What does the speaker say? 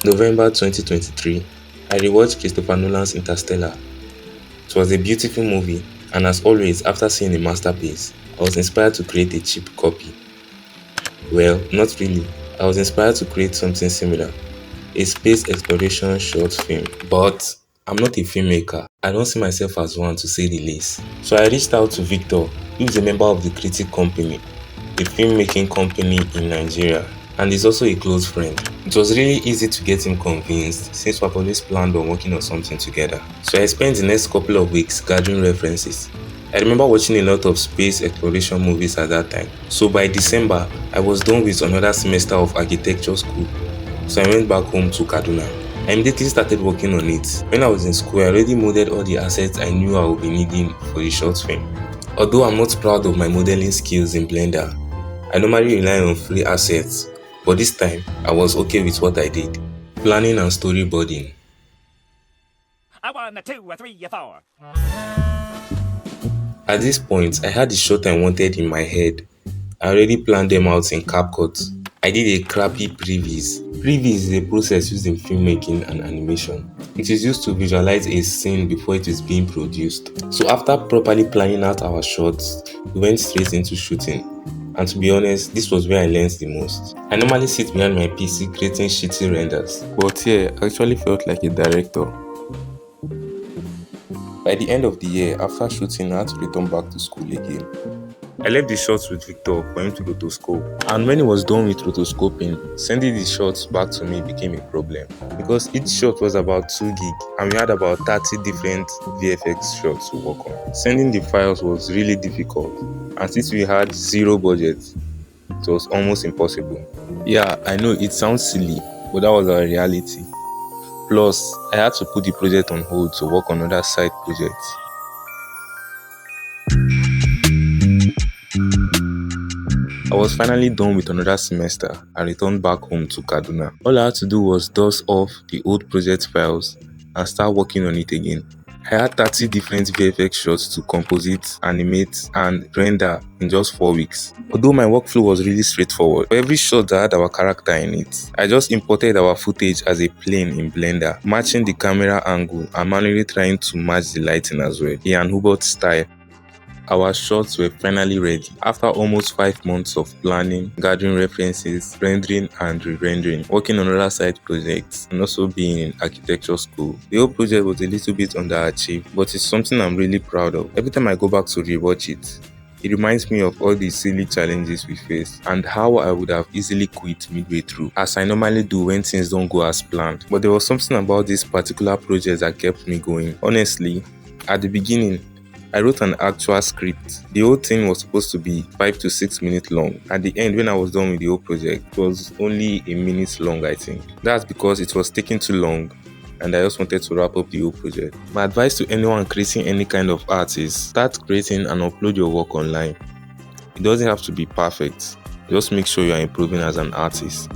November 2023, I rewatched Christopher Nolan's Interstellar. It was a beautiful movie, and as always, after seeing a masterpiece, I was inspired to create a cheap copy. Well, not really. I was inspired to create something similar, a space exploration short film. But I'm not a filmmaker. I don't see myself as one, to say the least. So I reached out to Victor, who is a member of the Critic Company, a filmmaking company in Nigeria, and is also a close friend. It was really easy to get him convinced since we've always planned on working on something together. So I spent the next couple of weeks gathering references. I remember watching a lot of space exploration movies at that time. So by December, I was done with another semester of architecture school. So I went back home to Kaduna. I immediately started working on it. When I was in school, I already modeled all the assets I knew I would be needing for the short film. Although I'm not proud of my modeling skills in Blender, I normally rely on free assets, but this time I was okay with what I did. Planning and storyboarding. I want a 2, a 3, a 4. At this point, I had the shot I wanted in my head. I already planned them out in CapCut. I did a crappy Previz. Previz is a process used in filmmaking and animation. It is used to visualize a scene before it is being produced. So after properly planning out our shots, we went straight into shooting. And to be honest, this was where I learned the most. I normally sit behind my PC creating shitty renders, but here I actually felt like a director. By the end of the year, after shooting, I had to return back to school again. I left the shots with Victor for him to rotoscope, and when he was done with rotoscoping, sending the shots back to me became a problem because each shot was about 2 gig and we had about 30 different VFX shots to work on. Sending the files was really difficult, and since we had zero budget, it was almost impossible. Yeah, I know it sounds silly, but that was our reality. Plus, I had to put the project on hold to work on other side projects. I was finally done with another semester and returned back home to Kaduna. All I had to do was dust off the old project files and start working on it again. I had 30 different VFX shots to composite, animate, and render in just 4 weeks. Although my workflow was really straightforward, for every shot that had our character in it, I just imported our footage as a plane in Blender, matching the camera angle and manually trying to match the lighting as well, Ian Hubert style. Our shots were finally ready. After almost 5 months of planning, gathering references, rendering and re-rendering, working on other side projects, and also being in architecture school. The whole project was a little bit underachieved, but it's something I'm really proud of. Every time I go back to rewatch it, it reminds me of all the silly challenges we faced and how I would have easily quit midway through, as I normally do when things don't go as planned. But there was something about this particular project that kept me going. Honestly, at the beginning, I wrote an actual script. The whole thing was supposed to be 5 to 6 minutes long. At the end, when I was done with the whole project, it was only a minute long, I think. That's because it was taking too long and I just wanted to wrap up the whole project. My advice to anyone creating any kind of art is start creating and upload your work online. It doesn't have to be perfect. Just make sure you are improving as an artist.